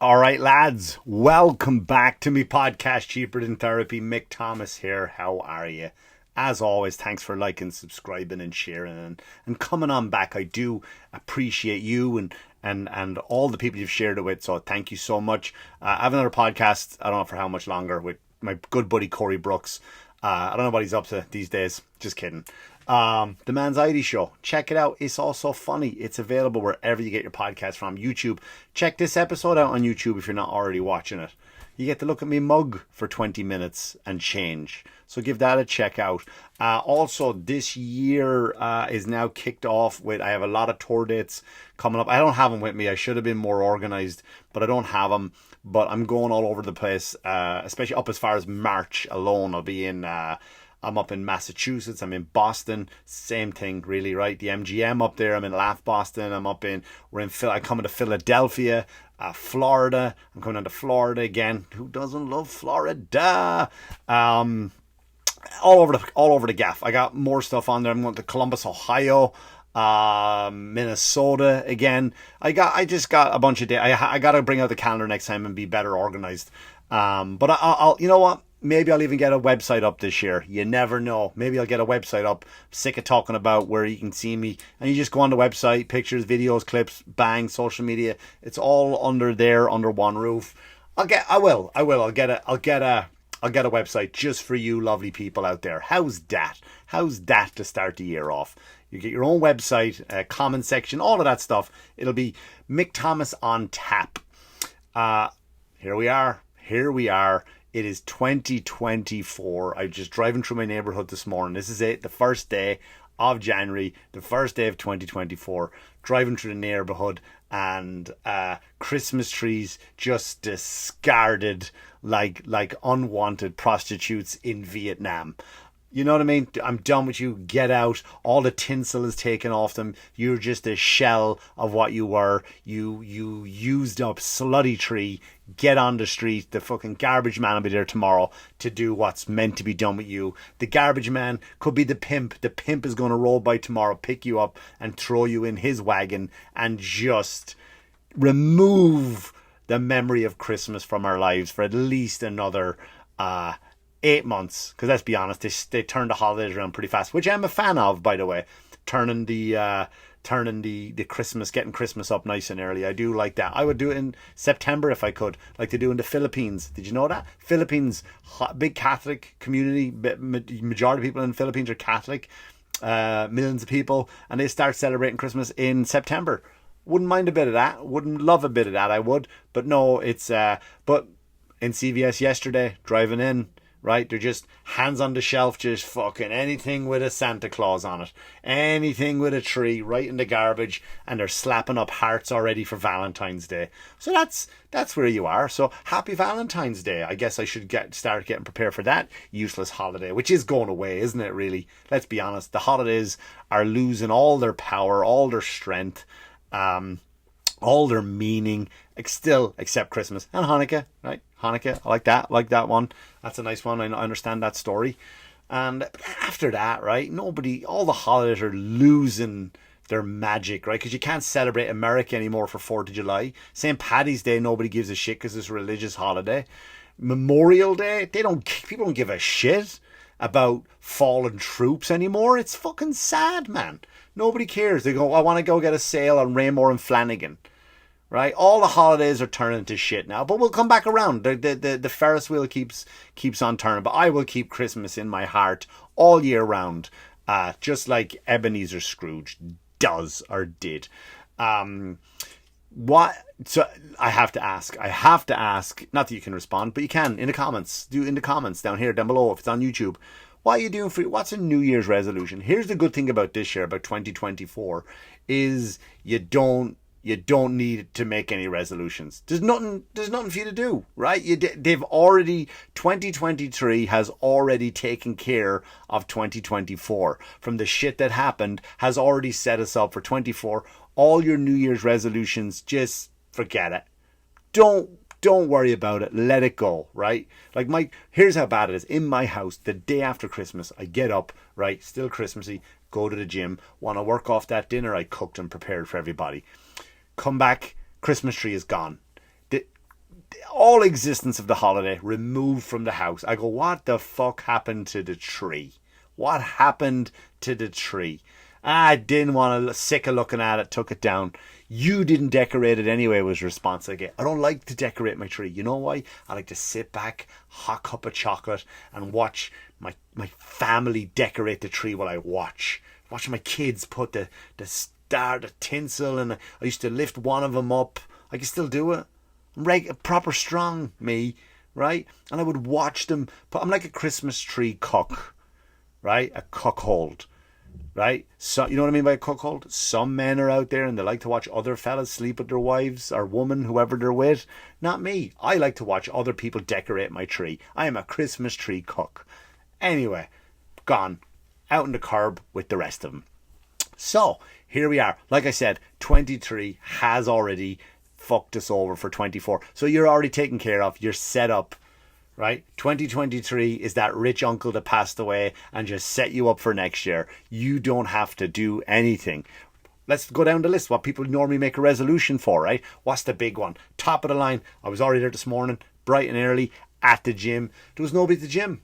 All right, lads, welcome back to me podcast, Cheaper Than Therapy. Mick Thomas here. How are you? As always, thanks for liking, subscribing, and sharing, and coming on back. I do appreciate you and all the people you've shared it with. So thank you so much. I have another podcast. I don't know for how much longer with my good buddy Corey Brooks. I don't know what he's up to these days. Just kidding. The Man's Show. Check it out. It's also funny. It's available wherever you get your podcast from. YouTube. Check this episode out on YouTube if you're not already watching it. You get to look at me mug for 20 minutes and change. So give that a check out. Also, this year is now kicked off with, I have a lot of tour dates coming up. I don't have them with me. I should have been more organized, but I don't have them. But I'm going all over the place, especially up as far as March alone. I'll be in... I'm up in Massachusetts. I'm in Boston. Same thing, really, right? The MGM up there. I'm in Laugh Boston. I'm coming to Philadelphia, Florida. I'm coming down to Florida again. Who doesn't love Florida? All over the gaff. I got more stuff on there. I'm going to Columbus, Ohio. Minnesota again. I just got a bunch of days. I got to bring out the calendar next time and be better organized. But I'll you know what? Maybe I'll even get a website up this year. You never know. Maybe I'll get a website up. I'm sick of talking about where you can see me. And you just go on the website, pictures, videos, clips, bang, social media. It's all under one roof. I'll get a website just for you lovely people out there. How's that? How's that to start the year off? You get your own website, comment section, all of that stuff. It'll be Mick Thomas on tap. Here we are. It is 2024. I'm just driving through my neighborhood this morning. This is it, the first day of January, the first day of 2024. Driving through the neighborhood and Christmas trees just discarded like unwanted prostitutes in Vietnam. You know what I mean? I'm done with you. Get out. All the tinsel is taken off them. You're just a shell of what you were. You used up slutty tree. Get on the street. The fucking garbage man will be there tomorrow to do what's meant to be done with you. The garbage man could be the pimp. The pimp is going to roll by tomorrow, pick you up and throw you in his wagon and just remove the memory of Christmas from our lives for at least another 8 months, because let's be honest, they turned the holidays around pretty fast, which I'm a fan of, by the way. Turning the Christmas, getting Christmas up nice and early. I do like that. I would do it in September if I could, like they do in the Philippines. Did you know that? Philippines, big Catholic community. Majority of people in the Philippines are Catholic. Millions of people, and they start celebrating Christmas in September. Wouldn't mind a bit of that. Wouldn't love a bit of that. I would, but no, it's but in CVS yesterday, driving in. Right, they're just hands on the shelf, just fucking anything with a Santa Claus on it, anything with a tree, right in the garbage, and they're slapping up hearts already for Valentine's Day. So that's where you are. So happy Valentine's Day. I guess I should start getting prepared for that useless holiday, which is going away, isn't it? Really, let's be honest. The holidays are losing all their power, all their strength. All their meaning, except Christmas and Hanukkah, right? Hanukkah, I like that one. That's a nice one. I understand that story. And after that, right? All the holidays are losing their magic, right? Because you can't celebrate America anymore for 4th of July. St. Paddy's Day, nobody gives a shit because it's a religious holiday. Memorial Day, people don't give a shit about fallen troops anymore. It's fucking sad, man. Nobody cares. They go, I want to go get a sale on Raymore and Flanagan. Right? All the holidays are turning to shit now. But we'll come back around. The Ferris wheel keeps on turning. But I will keep Christmas in my heart all year round. Just like Ebenezer Scrooge does or did. What? So I have to ask. Not that you can respond, but you can in the comments. Do in the comments down below if it's on YouTube. What are you doing what's a New Year's resolution? Here's the good thing about this year, about 2024, is you don't need to make any resolutions. There's nothing for you to do, right? 2023 has already taken care of 2024. From the shit that happened has already set us up for 24. All your New Year's resolutions, just forget it. Don't worry about it. Let it go, right? Here's how bad it is. In my house, the day after Christmas, I get up, right? Still Christmassy, go to the gym, want to work off that dinner I cooked and prepared for everybody. Come back, Christmas tree is gone. all existence of the holiday removed from the house. I go, what the fuck happened to the tree? What happened to the tree? I didn't want to, sick of looking at it, took it down. You didn't decorate it anyway, was the response I get. I don't like to decorate my tree. You know why? I like to sit back, hot cup of chocolate, and watch my family decorate the tree while I watch. Watching my kids put the star, the tinsel, and I used to lift one of them up. I can still do it. I'm proper strong, me, right? And I would watch them. I'm like a Christmas tree cook, right? A cuckold, right? So you know what I mean by a cuckold? Some men are out there and they like to watch other fellas sleep with their wives or woman, whoever they're with. Not me. I like to watch other people decorate my tree. I am a Christmas tree cook. Anyway, gone. Out in the curb with the rest of them. So, here we are. Like I said, 23 has already fucked us over for 24. So you're already taken care of. You're set up, right? 2023 is that rich uncle that passed away and just set you up for next year. You don't have to do anything. Let's go down the list. What people normally make a resolution for, right? What's the big one? Top of the line. I was already there this morning, bright and early, at the gym. There was nobody at the gym.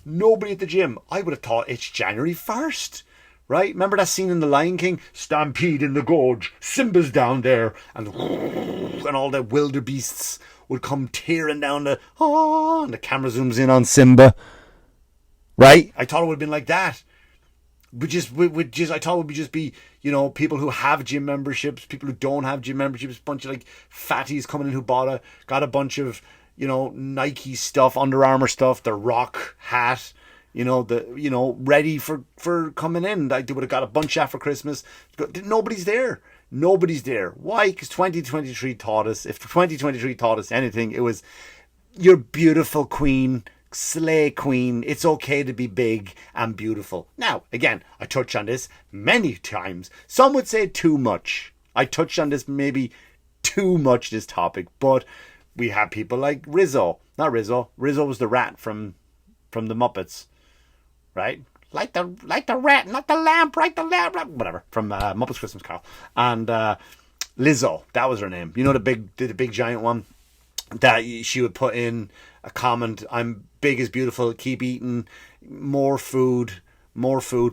Nobody at the gym. I would have thought it's January 1st. Right? Remember that scene in The Lion King? Stampede in the gorge. Simba's down there. And all the wildebeests would come tearing down and the camera zooms in on Simba. Right? I thought it would have been like that. I thought it would just be, people who have gym memberships, people who don't have gym memberships, a bunch of like fatties coming in who got a bunch of, Nike stuff, Under Armour stuff, the Rock hat, ready for coming in. I would have got a bunch after Christmas. Nobody's there. Nobody's there. Why? Because 2023 taught us, if 2023 taught us anything, it was, you're beautiful queen, slay queen. It's okay to be big and beautiful. Now, again, I touched on this many times. Some would say too much. I touched on this maybe too much, this topic, but we have people like Rizzo. Not Rizzo. Rizzo was the rat from the Muppets. Right? Like the rat, not the lamp, right? The lamp, whatever. From Muppets Christmas Carol. And Lizzo, that was her name. You know the big giant one? That she would put in a comment, I'm big is beautiful, keep eating, more food,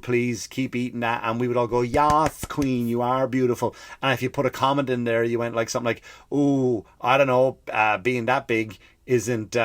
please, keep eating that. And we would all go, yes, queen, you are beautiful. And if you put a comment in there, you went like something like, ooh, I don't know, being that big isn't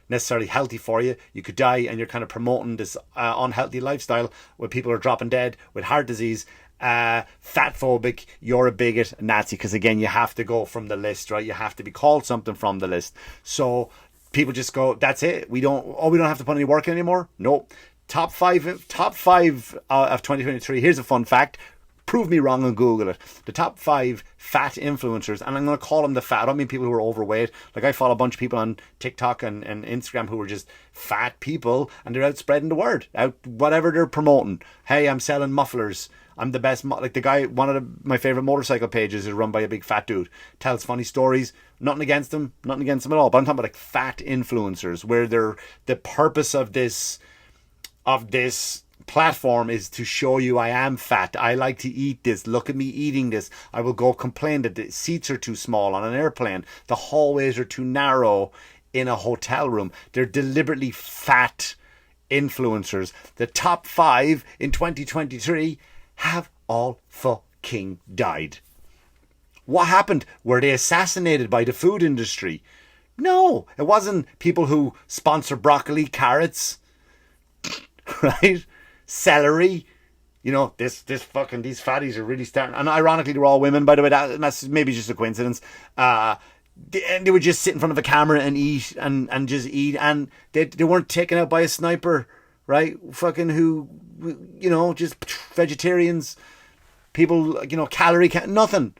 necessarily healthy for you. You could die, and you're kind of promoting this unhealthy lifestyle where people are dropping dead with heart disease. Fat phobic, you're a bigot, a Nazi, because again, you have to go from the list, right? You have to be called something from the list. So people just go, that's it. We don't have to put any work in anymore. Nope. Top five of 2023. Here's a fun fact. Prove me wrong and Google it. The top 5 fat influencers, and I'm going to call them the fat. I don't mean people who are overweight. Like, I follow a bunch of people on TikTok and Instagram who are just fat people, and they're out spreading the word, out whatever they're promoting. Hey, I'm selling mufflers. I'm the best. Like the guy, one of my favorite motorcycle pages is run by a big fat dude. Tells funny stories. Nothing against them at all. But I'm talking about like fat influencers, where the purpose of this platform is to show you I am fat. I like to eat this. Look at me eating this. I will go complain that the seats are too small on an airplane. The hallways are too narrow in a hotel room. They're deliberately fat influencers. The top 5 in 2023 have all fucking died. What happened? Were they assassinated by the food industry? No, it wasn't people who sponsor broccoli, carrots, right? Celery. These fatties are really starting. And ironically, they're all women, by the way. That's maybe just a coincidence. And they would just sit in front of a camera and eat and just eat. And they weren't taken out by a sniper, right? Fucking just vegetarians, people, calorie count, nothing.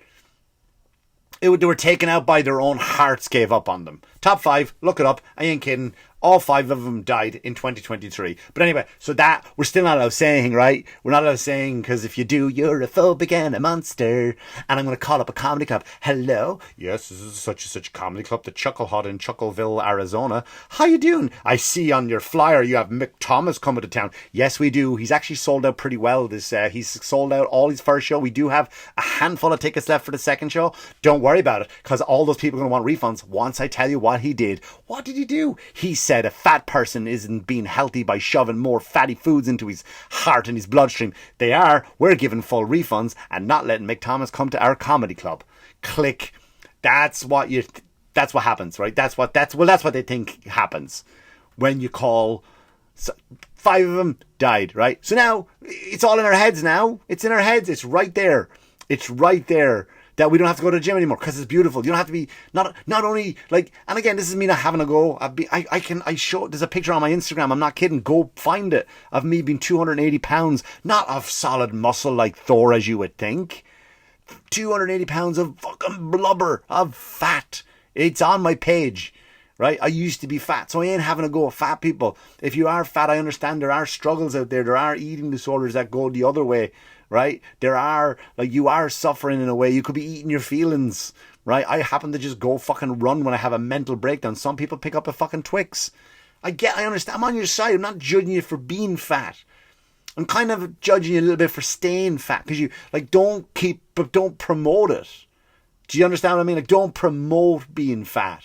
They were taken out by their own hearts gave up on them. Top 5, look it up. I ain't kidding. All 5 of them died in 2023. But anyway, so that, we're still not allowed saying, right? We're not allowed saying, because if you do, you're a phobic and a monster. And I'm going to call up a comedy club. Hello? Yes, this is such and such comedy club, the Chuckle Hut in Chuckleville, Arizona. How you doing? I see on your flyer you have Mick Thomas coming to town. Yes, we do. He's actually sold out pretty well. He's sold out all his first show. We do have a handful of tickets left for the second show. Don't worry about it, because all those people are going to want refunds once I tell you what he did. What did he do? He said a fat person isn't being healthy by shoving more fatty foods into his heart and his bloodstream. They are. We're giving full refunds and not letting Mick Thomas come to our comedy club. Click. That's what happens, right? That's what they think happens when you call. 5 of them died, right? So now it's all in our heads now. It's in our heads. It's right there. It's right there. That we don't have to go to the gym anymore because it's beautiful. You don't have to be not only like, and again, this is me not having a go. I show, there's a picture on my Instagram. I'm not kidding. Go find it of me being 280 pounds, not of solid muscle like Thor as you would think. 280 pounds of fucking blubber, of fat. It's on my page, right? I used to be fat, so I ain't having a go at fat people. If you are fat, I understand there are struggles out there. There are eating disorders that go the other way. Right? There are, like, you are suffering in a way. You could be eating your feelings, right? I happen to just go fucking run when I have a mental breakdown. Some people pick up a fucking Twix. I understand. I'm on your side. I'm not judging you for being fat. I'm kind of judging you a little bit for staying fat, because you, like, don't promote it. Do you understand what I mean? Like, don't promote being fat.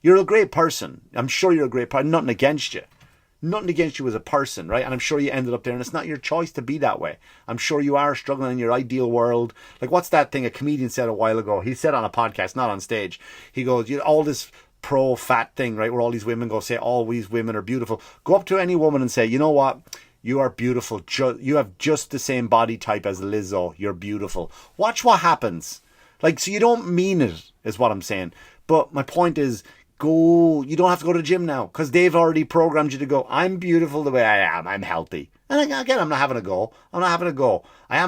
You're a great person. I'm sure you're a great person. Nothing against you. Nothing against you as a person, right? And I'm sure you ended up there, and it's not your choice to be that way. I'm sure you are struggling in your ideal world. Like, what's that thing a comedian said a while ago? He said on a podcast, not on stage. He goes, you know, all this pro-fat thing, right, where all these women go say all these women are beautiful. Go up to any woman and say, you know what? You are beautiful. You have just the same body type as Lizzo. You're beautiful. Watch what happens. Like, so you don't mean it, is what I'm saying. But my point is, you don't have to go to the gym now, because they've already programmed you to go, I'm beautiful the way I am, I'm healthy. And again, I'm not having a go. I am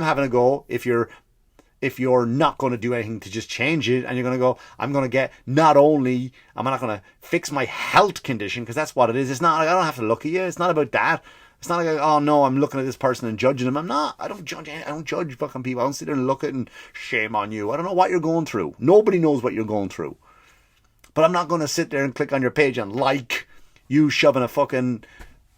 having a go if you're not going to do anything to just change it, and you're going to go, I'm going to get, not only am I not going to fix my health condition, because that's what it is. It's not like I don't have to look at you. It's not about that. It's not like, oh no, I'm looking at this person and judging them. I'm not. I don't judge fucking people. I don't sit there and look at it and shame on you. I don't know what you're going through. Nobody knows what you're going through. But I'm not going to sit there and click on your page and like you shoving a fucking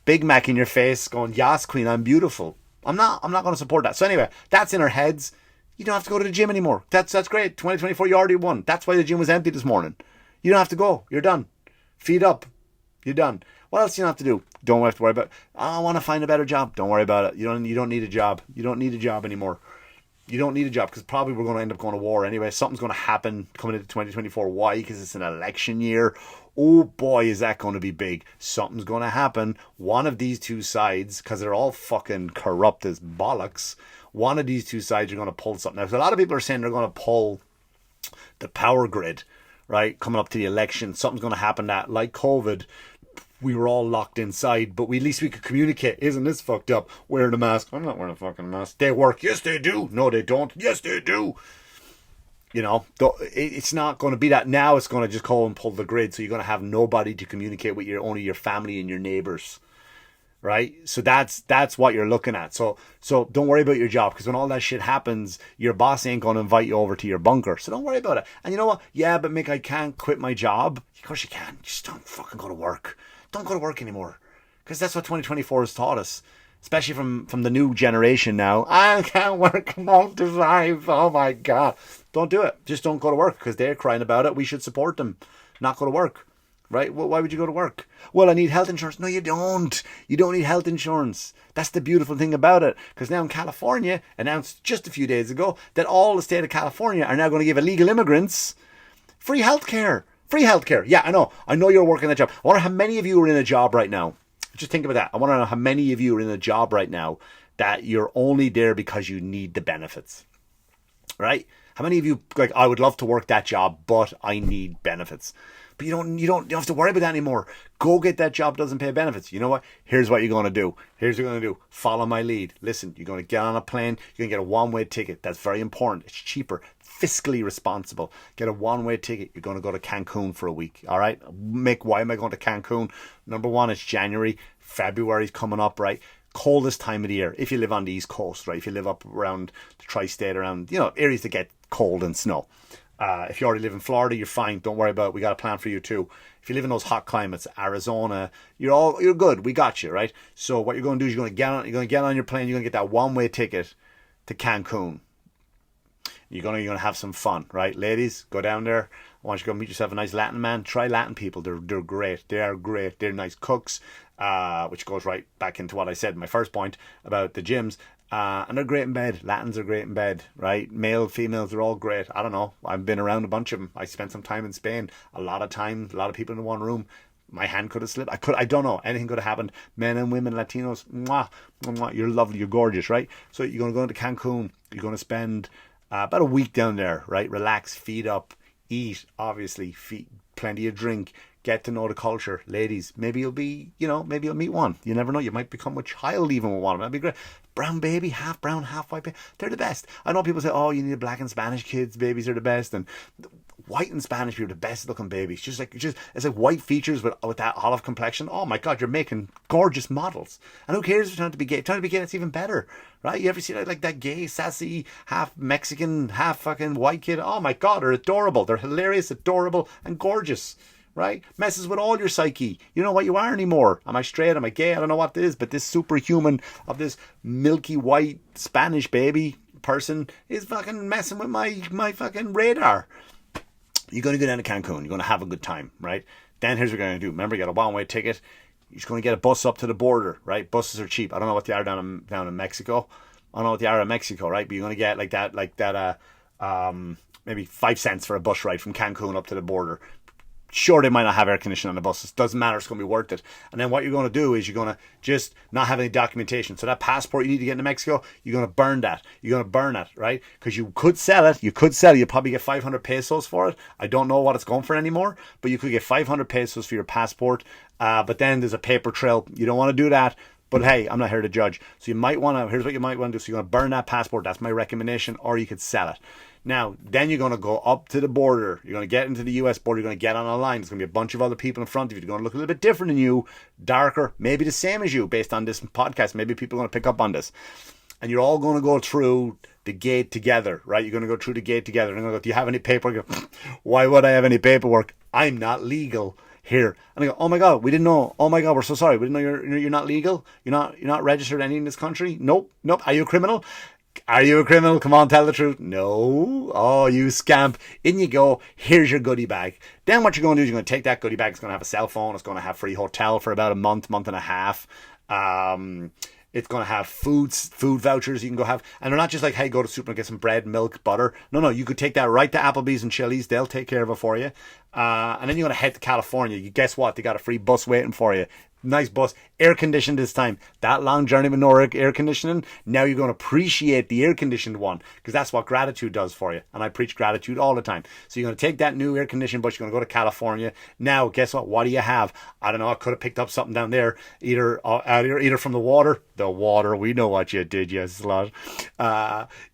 Big Mac in your face going, Yas Queen, I'm beautiful. I'm not going to support that. So anyway, that's in our heads. You don't have to go to the gym anymore. That's great. 2024, you already won. That's why the gym was empty this morning. You don't have to go. You're done. Feed up. You're done. What else do you have to do? Don't have to worry about, I want to find a better job. Don't worry about it. You don't need a job. You don't need a job anymore. You don't need a job, because probably we're going to end up going to war anyway. Something's going to happen coming into 2024. Why? Because it's an election year. Oh boy, is that going to be big. Something's going to happen. One of these two sides, because they're all fucking corrupt as bollocks, one of these two sides are going to pull something. Now, so a lot of people are saying they're going to pull the power grid, right? Coming up to the election. Something's going to happen that, like COVID, we were all locked inside, but at least we could communicate. Isn't this fucked up? Wearing a mask. I'm not wearing a fucking mask. They work. Yes, they do. No, they don't. Yes, they do. You know, it's not going to be that. Now it's going to just call and pull the grid. So you're going to have nobody to communicate with, only your family and your neighbors. Right? So that's what you're looking at. So don't worry about your job, because when all that shit happens, your boss ain't going to invite you over to your bunker. So don't worry about it. And you know what? Yeah, but Mick, I can't quit my job. Of course you can. Just don't fucking go to work. Don't go to work anymore, because that's what 2024 has taught us, especially from the new generation now. I can't work 9 to 5. Oh my God. Don't do it. Just don't go to work, because they're crying about it. We should support them. Not go to work, right? Well, why would you go to work? Well, I need health insurance. No, you don't. You don't need health insurance. That's the beautiful thing about it, because now in California, announced just a few days ago, that all the state of California are now going to give illegal immigrants free health care. Free healthcare. Yeah, I know. I know you're working a job. I wonder how many of you are in a job right now. Just think about that. I want to know how many of you are in a job right now that you're only there because you need the benefits. Right? How many of you like, I would love to work that job, but I need benefits. But you don't have to worry about that anymore. Go get that job, doesn't pay benefits. You know what? Here's what you're going to do. Here's what you're going to do. Follow my lead. Listen, you're going to get on a plane. You're going to get a one-way ticket. That's very important. It's cheaper. Fiscally responsible. Get a one-way ticket. You're going to go to Cancun for a week. All right? Mick, why am I going to Cancun? Number one, it's January. February's coming up, right? Coldest time of the year. If you live on the East Coast, right? If you live up around the tri-state, around, areas that get cold and snow. If you already live in Florida, you're fine. Don't worry about it. We got a plan for you too. If you live in those hot climates, Arizona, you're good. We got you, right? So what you're going to do is you're going to get on your plane. You're going to get that one-way ticket to Cancun. You're going to have some fun, right? Ladies, go down there. I want you to go meet yourself a nice Latin man. Try Latin people. They're great. They are great. They're nice cooks, which goes right back into what I said in my first point about the gyms. And they're great in bed. Latins are great in bed, right? Male, females, they're all great. I don't know. I've been around a bunch of them. I spent some time in Spain. A lot of people in one room. My hand could have slipped. I don't know. Anything could have happened. Men and women, Latinos, mwah, mwah, you're lovely. You're gorgeous, right? So you're going to go into Cancun. You're going to spend about a week down there, right? Relax, feed up, eat, obviously, plenty of drink. Get to know the culture. Ladies, maybe you'll meet one. You never know. You might become a child even with one. That'd be great. Brown baby, half brown, half white baby. They're the best. I know people say, oh, you need black and Spanish kids. Babies are the best. And white and Spanish people are the best looking babies. It's like white features with that olive complexion. Oh my God, you're making gorgeous models. And who cares if you're trying to be gay? Trying to be gay, that's even better. Right? You ever see like that gay, sassy, half Mexican, half fucking white kid? Oh my God, they're adorable. They're hilarious, adorable, and gorgeous. Right? Messes with all your psyche. You know what you are anymore. Am I straight? Am I gay? I don't know what it is, but this superhuman of this milky white Spanish baby person is fucking messing with my fucking radar. You're going to go down to Cancun. You're going to have a good time, right? Then here's what you're going to do. Remember, you got a one-way ticket. You're just going to get a bus up to the border, right? Buses are cheap. I don't know what they are down in Mexico. I don't know what they are in Mexico, right? But you're going to get like that, maybe 5 cents for a bus ride from Cancun up to the border. Sure, they might not have air conditioning on the buses. Doesn't matter. It's going to be worth it. And then what you're going to do is you're going to just not have any documentation. So that passport you need to get into Mexico, you're going to burn that. You're going to burn it, right? Because you could sell it. You'd probably get 500 pesos for it. I don't know what it's going for anymore, but you could get 500 pesos for your passport. But then there's a paper trail. You don't want to do that. But hey, I'm not here to judge. So here's what you might want to do. So you're going to burn that passport. That's my recommendation. Or you could sell it. Now, then you're going to go up to the border. You're going to get into the US border. You're going to get on a line. There's going to be a bunch of other people in front of you. They're going to look a little bit different than you, darker, maybe the same as you based on this podcast. Maybe people are going to pick up on this. And you're all going to go through the gate together, right? You're going to go through the gate together. And they're going to go, do you have any paperwork? Why would I have any paperwork? I'm not legal here. And I go, oh my God, we didn't know. Oh my God, we're so sorry. We didn't know you're not legal. You're not registered any in this country. Nope. Are you a criminal? Are you a criminal? Come on, tell the truth. No. Oh, you scamp. In you go. Here's your goodie bag. Then what you're going to do is you're going to take that goodie bag. It's going to have a cell phone. It's going to have free hotel for about a month and a half. It's going to have food vouchers you can go have. And they're not just like, hey, go to the super and get some bread, milk, butter. No, you could take that right to Applebee's and Chili's. They'll take care of it for you. And then you're going to head to California. Guess what? They got a free bus waiting for you. Nice bus, air conditioned this time. That long journey with no air conditioning, now you're going to appreciate the air conditioned one, because that's what gratitude does for you. And I preach gratitude all the time. So you're going to take that new air conditioned bus, you're going to go to California. Now, guess what do you have? I don't know, I could have picked up something down there, either from the water, we know what you did, you slut.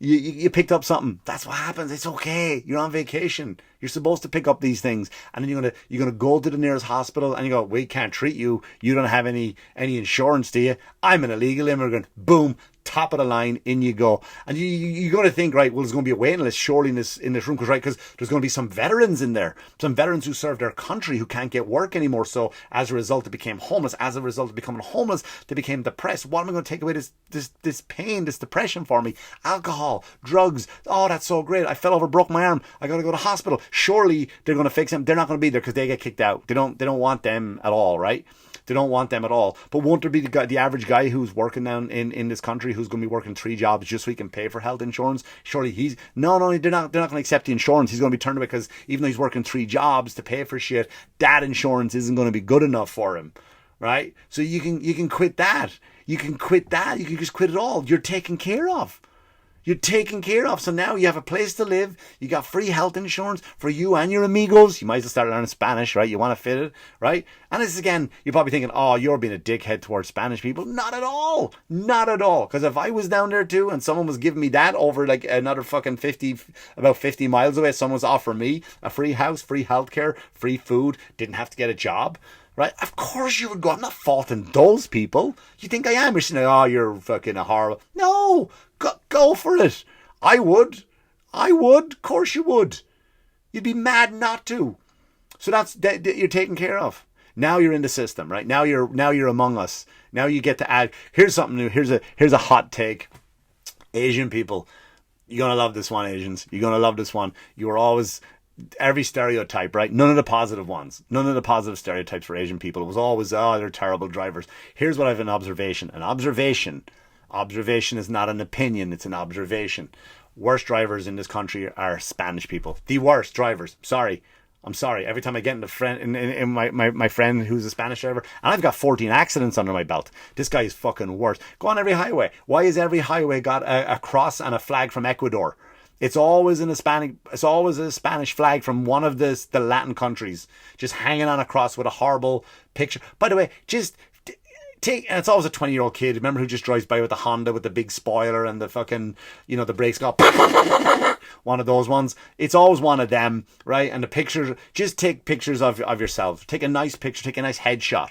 You picked up something. That's what happens. It's okay. You're on vacation. You're supposed to pick up these things, and then you're gonna go to the nearest hospital, and you go, we can't treat you. You don't have any insurance, do you? I'm an illegal immigrant. Boom, top of the line, in you go. And you're going to think, right, well, there's going to be a waiting list surely in this room, because there's going to be some veterans in there, some veterans who served their country who can't get work anymore. So as a result, they became homeless. As a result of becoming homeless, they became depressed. What am I going to take away this pain, this depression for me? Alcohol, drugs. Oh, that's so great. I fell over, broke my arm. I got to go to hospital. Surely they're going to fix them. They're not going to be there because they get kicked out. They don't want them at all, right? They don't want them at all. But won't there be the average guy who's working down in this country who's going to be working 3 jobs just so he can pay for health insurance? Surely no, they're not going to accept the insurance. He's going to be turned away because even though he's working 3 jobs to pay for shit, that insurance isn't going to be good enough for him, right? So you can quit that. You can quit that. You can just quit it all. You're taken care of. You're taken care of. So now you have a place to live. You got free health insurance for you and your amigos. You might as well start learning Spanish, right? You want to fit it, right? And this is, again, you're probably thinking, oh, you're being a dickhead towards Spanish people. Not at all. Not at all. Because if I was down there too and someone was giving me that over like another fucking about 50 miles away, someone was offering me a free house, free healthcare, free food, didn't have to get a job, right? Of course you would go. I'm not faulting those people. You think I am? You're saying, oh, you're fucking a horrible. No. Go for it. I would. Of course you would. You'd be mad not to. So that's you're taken care of. Now you're in the system, right? Now you're among us. Now you get to add. Here's something new. Here's a hot take. Asian people, you're gonna love this one. Asians, you're gonna love this one. You are always every stereotype, right? None of the positive ones. None of the positive stereotypes for Asian people. It was always, oh, they're terrible drivers. Here's what I have an observation. Observation is not an opinion, it's an observation. Worst drivers in this country are Spanish people. The worst drivers. I'm sorry. Every time I get in my friend who's a Spanish driver, and I've got 14 accidents under my belt. This guy is fucking worse. Go on every highway. Why has every highway got a cross and a flag from Ecuador? It's always a Spanish flag from one of the Latin countries, just hanging on a cross with a horrible picture. By the way, and it's always a 20-year-old kid, remember, who just drives by with the Honda with the big spoiler and the fucking, the brakes go one of those ones. It's always one of them, right? And the pictures, just take pictures of yourself. Take a nice picture, take a nice headshot,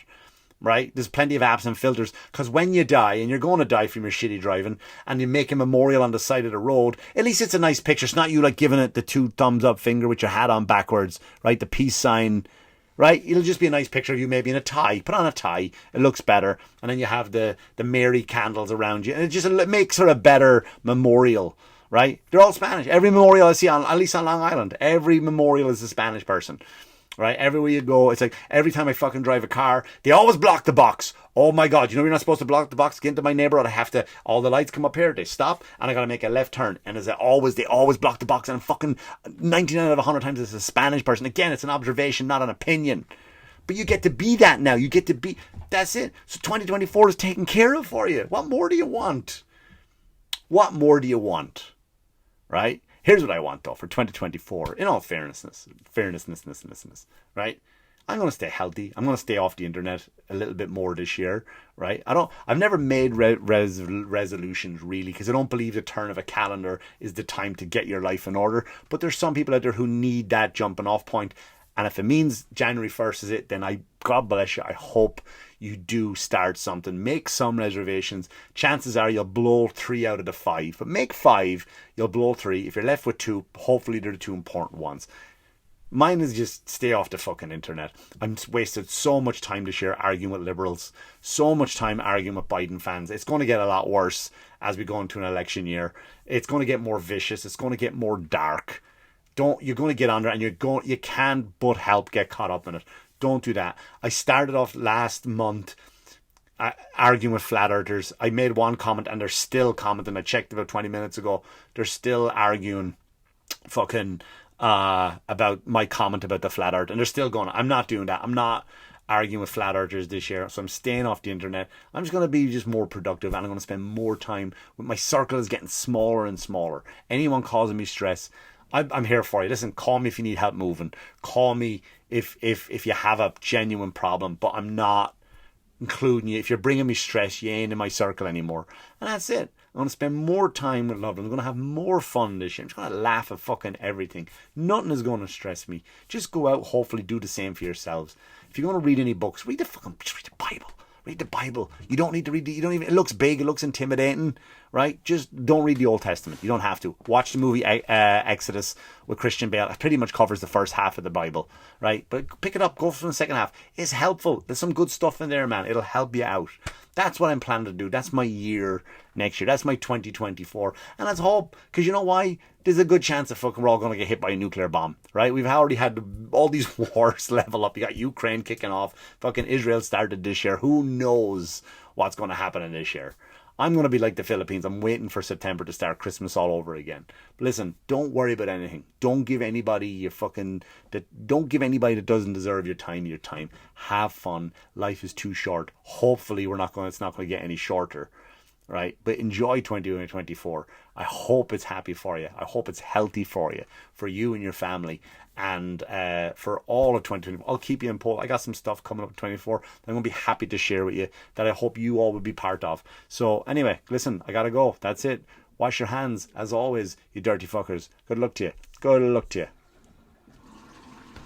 right? There's plenty of apps and filters, because when you die, and you're going to die from your shitty driving, and you make a memorial on the side of the road, at least it's a nice picture. It's not you like giving it the 2 thumbs up finger with your hat on backwards, right? The peace sign. Right, it'll just be a nice picture of you, maybe in a tie. Put on a tie; it looks better. And then you have the Mary candles around you, and it makes her a better memorial. Right? They're all Spanish. Every memorial I see at least on Long Island, every memorial is a Spanish person. Right? Everywhere you go, it's like every time I fucking drive a car, they always block the box. Oh my God, you're not supposed to block the box. Get into my neighborhood, all the lights come up here, they stop, and I gotta make a left turn. And they always block the box, and fucking 99 out of 100 times it's a Spanish person. Again, it's an observation, not an opinion. But you get to be that now. That's it. So 2024 is taken care of for you. What more do you want? Right? Here's what I want, though, for 2024. In all fairness, right? I'm going to stay healthy. I'm going to stay off the internet a little bit more this year, right? I've never made resolutions, really, because I don't believe the turn of a calendar is the time to get your life in order. But there's some people out there who need that jumping off point. And if it means January 1st is it, then God bless you. I hope you do start something. Make some reservations. Chances are you'll blow 3 out of the 5. But make 5, you'll blow 3. If you're left with 2, hopefully they're the 2 important ones. Mine is just stay off the fucking internet. I'm wasted so much time this year arguing with liberals. So much time arguing with Biden fans. It's going to get a lot worse as we go into an election year. It's going to get more vicious. It's going to get more dark. You're going to get on there, and you can't but help get caught up in it. Don't do that. I started off last month arguing with flat earthers. I made one comment, and they're still commenting. I checked about 20 minutes ago. They're still arguing fucking about my comment about the flat earth, and they're still going. I'm not doing that. I'm not arguing with flat earthers this year, so I'm staying off the internet. I'm just going to be just more productive, and I'm going to spend more time with my circle. Is getting smaller and smaller. Anyone causing me stress, I'm here for you. Listen, call me if you need help moving. Call me if you have a genuine problem, but I'm not including you. If you're bringing me stress, you ain't in my circle anymore. And that's it. I'm going to spend more time with loved ones. I'm going to have more fun this year. I'm just going to laugh at fucking everything. Nothing is going to stress me. Just go out, hopefully do the same for yourselves. If you're going to read any books, read the Bible. Read the Bible. You don't need to read it looks big, it looks intimidating, right? Just don't read the Old Testament. You don't have to. Watch the movie Exodus with Christian Bale. It pretty much covers the first half of the Bible, right? But pick it up, go from the second half. It's helpful. There's some good stuff in there, man. It'll help you out. That's what I'm planning to do. That's my year next year. That's my 2024. And let's hope, because you know why? There's a good chance that fucking we're all going to get hit by a nuclear bomb, right? We've already had all these wars level up. You got Ukraine kicking off. Fucking Israel started this year. Who knows what's going to happen in this year? I'm going to be like the Philippines. I'm waiting for September to start Christmas all over again. But listen, don't worry about anything. Don't give anybody that doesn't deserve your time. Have fun. Life is too short. Hopefully it's not going to get any shorter. right? But enjoy 2024. I hope it's happy for you. I hope it's healthy for you and your family, and for all of 2020. I'll keep you in poll. I got some stuff coming up in 24 that I'm going to be happy to share with you that I hope you all will be part of. So anyway, listen, I got to go. That's it. Wash your hands, as always, you dirty fuckers. Good luck to you. Good luck to you.